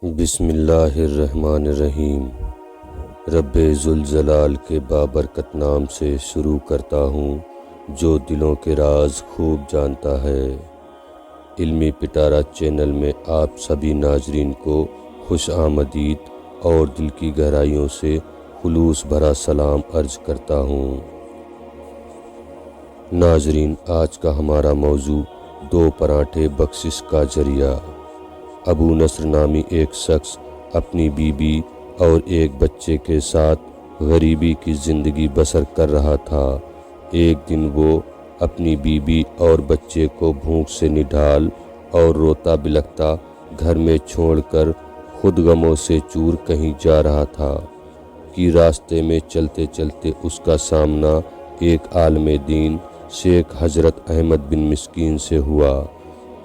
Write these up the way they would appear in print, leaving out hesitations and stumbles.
بسم اللہ الرحمن الرحیم۔ رب ذوالجلال کے بابرکت نام سے شروع کرتا ہوں جو دلوں کے راز خوب جانتا ہے۔ علمی پٹارا چینل میں آپ سبھی ناظرین کو خوش آمدید اور دل کی گہرائیوں سے خلوص بھرا سلام عرض کرتا ہوں۔ ناظرین، آج کا ہمارا موضوع 2 پراٹھے بخشش کا ذریعہ۔ ابو نصر نامی ایک شخص اپنی بیوی اور ایک بچے کے ساتھ غریبی کی زندگی بسر کر رہا تھا۔ ایک دن وہ اپنی بیوی اور بچے کو بھوک سے نڈھال اور روتا بلکتا گھر میں چھوڑ کر خود غموں سے چور کہیں جا رہا تھا کہ راستے میں چلتے چلتے اس کا سامنا ایک عالم دین شیخ حضرت احمد بن مسکین سے ہوا۔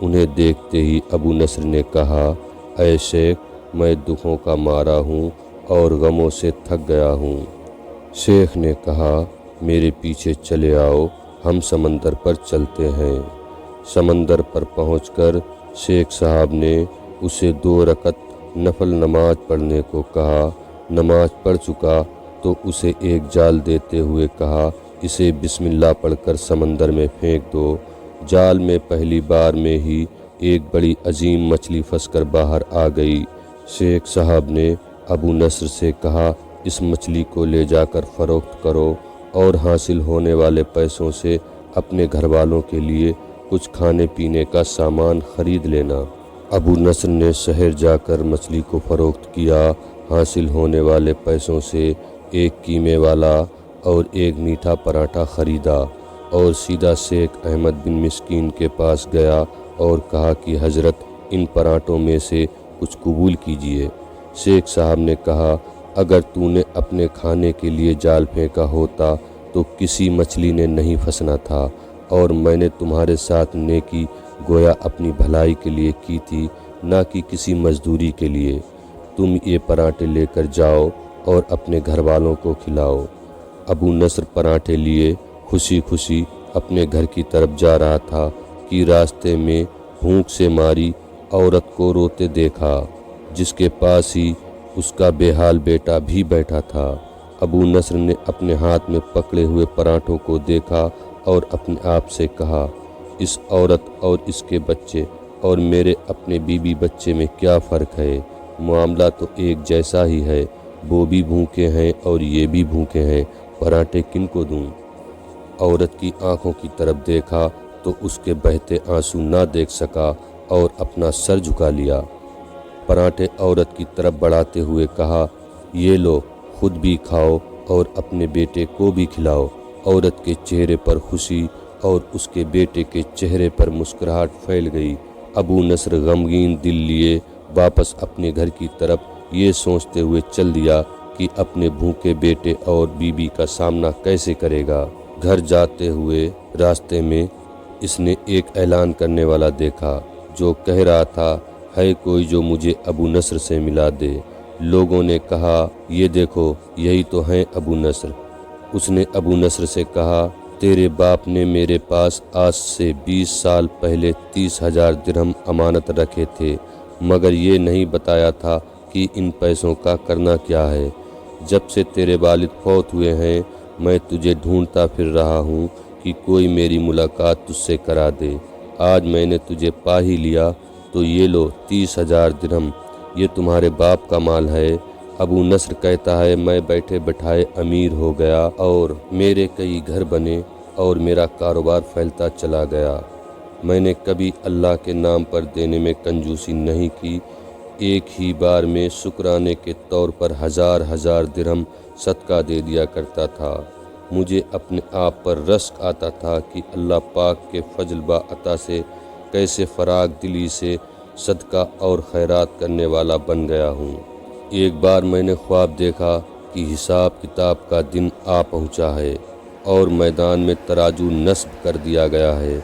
انہیں دیکھتے ہی ابو نصر نے کہا، اے شیخ، میں دکھوں کا مارا ہوں اور غموں سے تھک گیا ہوں۔ شیخ نے کہا، میرے پیچھے چلے آؤ، ہم سمندر پر چلتے ہیں۔ سمندر پر پہنچ کر شیخ صاحب نے اسے 2 رکعت نفل نماز پڑھنے کو کہا۔ نماز پڑھ چکا تو اسے ایک جال دیتے ہوئے کہا، اسے بسم اللہ پڑھ کر سمندر میں پھینک دو۔ جال میں پہلی بار میں ہی ایک بڑی عظیم مچھلی پھنس کر باہر آ گئی۔ شیخ صاحب نے ابو نصر سے کہا، اس مچھلی کو لے جا کر فروخت کرو اور حاصل ہونے والے پیسوں سے اپنے گھر والوں کے لیے کچھ کھانے پینے کا سامان خرید لینا۔ ابو نصر نے شہر جا کر مچھلی کو فروخت کیا۔ حاصل ہونے والے پیسوں سے ایک قیمے والا اور ایک میٹھا پراٹھا خریدا اور سیدھا شیخ احمد بن مسکین کے پاس گیا اور کہا کہ حضرت، ان پراٹھوں میں سے کچھ قبول کیجئے۔ شیخ صاحب نے کہا، اگر تو نے اپنے کھانے کے لیے جال پھینکا ہوتا تو کسی مچھلی نے نہیں پھنسنا تھا، اور میں نے تمہارے ساتھ نیکی گویا اپنی بھلائی کے لیے کی تھی، نہ کہ کسی مزدوری کے لیے۔ تم یہ پراٹھے لے کر جاؤ اور اپنے گھر والوں کو کھلاؤ۔ ابو نصر پراٹھے لیے خوشی خوشی اپنے گھر کی طرف جا رہا تھا کہ راستے میں بھوک سے ماری عورت کو روتے دیکھا، جس کے پاس ہی اس کا بے حال بیٹا بھی بیٹھا تھا۔ ابو نصر نے اپنے ہاتھ میں پکڑے ہوئے پراٹھوں کو دیکھا اور اپنے آپ سے کہا، اس عورت اور اس کے بچے اور میرے اپنے بیوی بچے میں کیا فرق ہے؟ معاملہ تو ایک جیسا ہی ہے، وہ بھی بھوکے ہیں اور یہ بھی بھوکے ہیں، پراٹھے کن کو دوں؟ عورت کی آنکھوں کی طرف دیکھا تو اس کے بہتے آنسو نہ دیکھ سکا اور اپنا سر جھکا لیا۔ پراٹھے عورت کی طرف بڑھاتے ہوئے کہا، یہ لو، خود بھی کھاؤ اور اپنے بیٹے کو بھی کھلاؤ۔ عورت کے چہرے پر خوشی اور اس کے بیٹے کے چہرے پر مسکراہٹ پھیل گئی۔ ابو نصر غمگین دل لیے واپس اپنے گھر کی طرف یہ سوچتے ہوئے چل دیا کہ اپنے بھوکے بیٹے اور بیوی کا سامنا کیسے کرے گا۔ گھر جاتے ہوئے راستے میں اس نے ایک اعلان کرنے والا دیکھا جو کہہ رہا تھا، ہے کوئی جو مجھے ابو نصر سے ملا دے؟ لوگوں نے کہا، یہ دیکھو، یہی تو ہیں ابو نصر۔ اس نے ابو نصر سے کہا، تیرے باپ نے میرے پاس آج سے 20 سال پہلے 30,000 درہم امانت رکھے تھے، مگر یہ نہیں بتایا تھا کہ ان پیسوں کا کرنا کیا ہے۔ جب سے تیرے والد فوت ہوئے ہیں میں تجھے ڈھونڈتا پھر رہا ہوں کہ کوئی میری ملاقات تجھ سے کرا دے۔ آج میں نے تجھے پا ہی لیا، تو یہ لو 30,000 درہم، یہ تمہارے باپ کا مال ہے۔ ابو نصر کہتا ہے، میں بیٹھے بٹھائے امیر ہو گیا اور میرے کئی گھر بنے اور میرا کاروبار پھیلتا چلا گیا۔ میں نے کبھی اللہ کے نام پر دینے میں کنجوسی نہیں کی، ایک ہی بار میں شکرانے کے طور پر 1000 درہم صدقہ دے دیا کرتا تھا۔ مجھے اپنے آپ پر رشک آتا تھا کہ اللہ پاک کے فضل با عطا سے کیسے فراغ دلی سے صدقہ اور خیرات کرنے والا بن گیا ہوں۔ ایک بار میں نے خواب دیکھا کہ حساب کتاب کا دن آ پہنچا ہے اور میدان میں ترازو نصب کر دیا گیا ہے،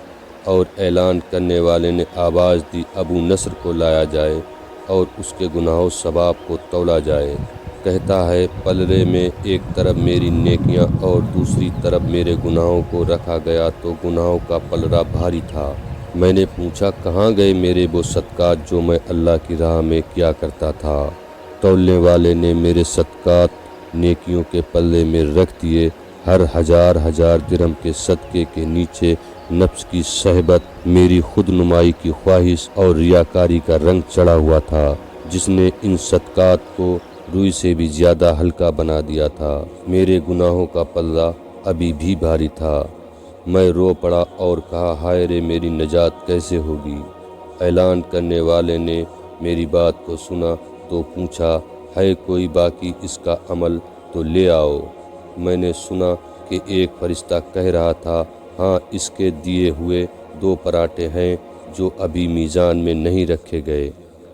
اور اعلان کرنے والے نے آواز دی، ابو نصر کو لایا جائے اور اس کے گناہ و ثواب کو تولا جائے۔ کہتا ہے، پلڑے میں ایک طرف میری نیکیاں اور دوسری طرف میرے گناہوں کو رکھا گیا تو گناہوں کا پلڑا بھاری تھا۔ میں نے پوچھا کہاں گئے میرے وہ صدقات جو میں اللہ کی راہ میں کیا کرتا تھا؟ تولنے والے نے میرے صدقات نیکیوں کے پلے میں رکھ دیے۔ ہر ہزار ہزار درہم کے صدقے کے نیچے نفس کی صحبت، میری خود نمائی کی خواہش اور ریاکاری کا رنگ چڑھا ہوا تھا، جس نے ان صدقات کو روئی سے بھی زیادہ ہلکا بنا دیا تھا۔ میرے گناہوں کا پلہ ابھی بھی بھاری تھا۔ میں رو پڑا اور کہا ہائے رے میری نجات کیسے ہوگی؟ اعلان کرنے والے نے میری بات کو سنا تو پوچھا ہے کوئی باقی اس کا عمل تو لے آؤ۔ میں نے سنا کہ ایک فرشتہ کہہ رہا تھا ہاں اس کے دیے ہوئے 2 پراٹھے ہیں جو ابھی میزان میں نہیں رکھے گئے۔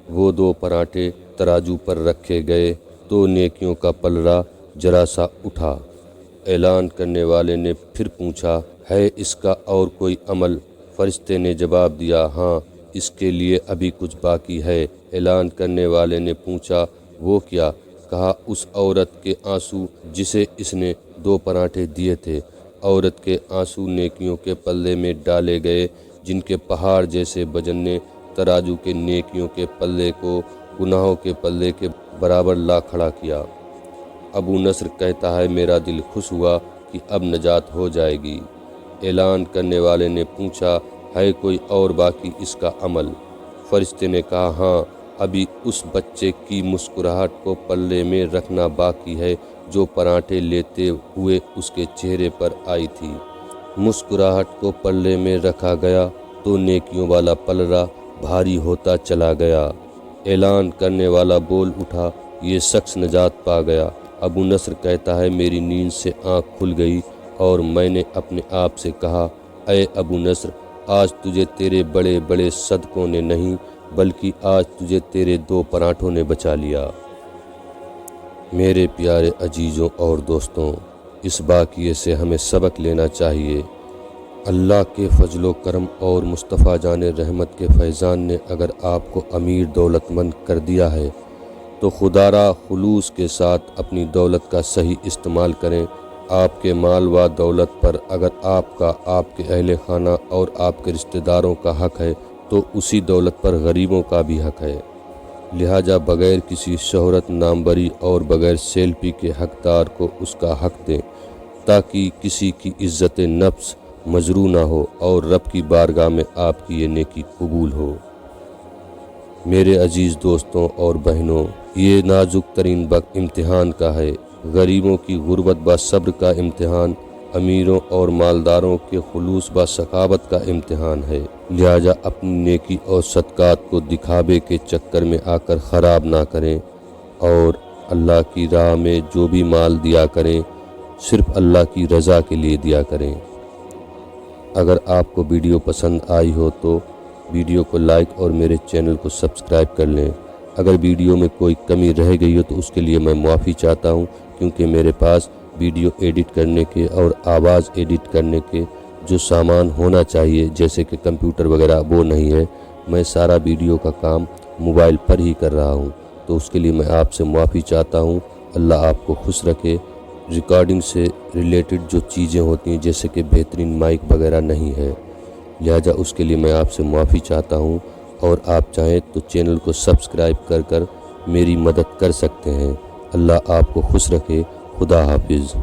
وہ 2 پراٹھے ترازو پر رکھے گئے تو نیکیوں کا پلڑا ذرا سا اٹھا۔ اعلان کرنے والے نے پھر پوچھا ہے اس کا اور کوئی عمل؟ فرشتے نے جواب دیا ہاں اس کے لیے ابھی کچھ باقی ہے۔ اعلان کرنے والے نے پوچھا وہ کیا؟ کہا اس عورت کے آنسو جسے اس نے 2 پراٹھے دیے تھے۔ عورت کے آنسو نیکیوں کے پلے میں ڈالے گئے جن کے پہاڑ جیسے وزن نے ترازو کے نیکیوں کے پلے کو گناہوں کے پلے کے برابر لا کھڑا کیا۔ ابو نصر کہتا ہے میرا دل خوش ہوا کہ اب نجات ہو جائے گی۔ اعلان کرنے والے نے پوچھا ہے کوئی اور باقی اس کا عمل؟ فرشتے نے کہا ہاں ابھی اس بچے کی مسکراہٹ کو پلے میں رکھنا باقی ہے جو پراٹھے لیتے ہوئے اس کے چہرے پر آئی تھی۔ مسکراہٹ کو پلے میں رکھا گیا تو نیکیوں والا پلڑا بھاری ہوتا چلا گیا۔ اعلان کرنے والا بول اٹھا یہ شخص نجات پا گیا۔ ابو نصر کہتا ہے میری نیند سے آنکھ کھل گئی اور میں نے اپنے آپ سے کہا اے ابو نصر آج تجھے تیرے بڑے بڑے صدقوں نے نہیں بلکہ آج تجھے تیرے 2 پراٹھوں نے بچا لیا۔ میرے پیارے عزیزوں اور دوستوں، اس واقعے سے ہمیں سبق لینا چاہیے۔ اللہ کے فضل و کرم اور مصطفیٰ جان رحمت کے فیضان نے اگر آپ کو امیر دولت مند کر دیا ہے تو خدا را خلوص کے ساتھ اپنی دولت کا صحیح استعمال کریں۔ آپ کے مال و دولت پر اگر آپ کا، آپ کے اہل خانہ اور آپ کے رشتہ داروں کا حق ہے تو اسی دولت پر غریبوں کا بھی حق ہے۔ لہٰذا بغیر کسی شہرت، ناموری اور بغیر سیلفی کے حقدار کو اس کا حق دیں تاکہ کسی کی عزت نفس مجروح نہ ہو اور رب کی بارگاہ میں آپ کی یہ نیکی قبول ہو۔ میرے عزیز دوستوں اور بہنوں، یہ نازک ترین وقت امتحان کا ہے۔ غریبوں کی غربت با صبر کا امتحان، امیروں اور مالداروں کے خلوص با سخاوت کا امتحان ہے۔ لہٰذا اپنی نیکی اور صدقات کو دکھاوے کے چکر میں آ کر خراب نہ کریں اور اللہ کی راہ میں جو بھی مال دیا کریں صرف اللہ کی رضا کے لیے دیا کریں۔ اگر آپ کو ویڈیو پسند آئی ہو تو ویڈیو کو لائک اور میرے چینل کو سبسکرائب کر لیں۔ اگر ویڈیو میں کوئی کمی رہ گئی ہو تو اس کے لیے میں معافی چاہتا ہوں، کیونکہ میرے پاس ویڈیو ایڈٹ کرنے کے اور آواز ایڈٹ کرنے کے جو سامان ہونا چاہیے جیسے کہ کمپیوٹر وغیرہ وہ نہیں ہے۔ میں سارا ویڈیو کا کام موبائل پر ہی کر رہا ہوں، تو اس کے لیے میں آپ سے معافی چاہتا ہوں۔ اللہ آپ کو خوش رکھے۔ ریکارڈنگ سے ریلیٹڈ جو چیزیں ہوتی ہیں جیسے کہ بہترین مائک وغیرہ نہیں ہے، لہٰذا اس کے لیے میں آپ سے معافی چاہتا ہوں، اور آپ چاہیں تو چینل کو سبسکرائب کر میری مدد کر سکتے ہیں۔ اللہ آپ کو خوش رکھے۔ خدا حافظ۔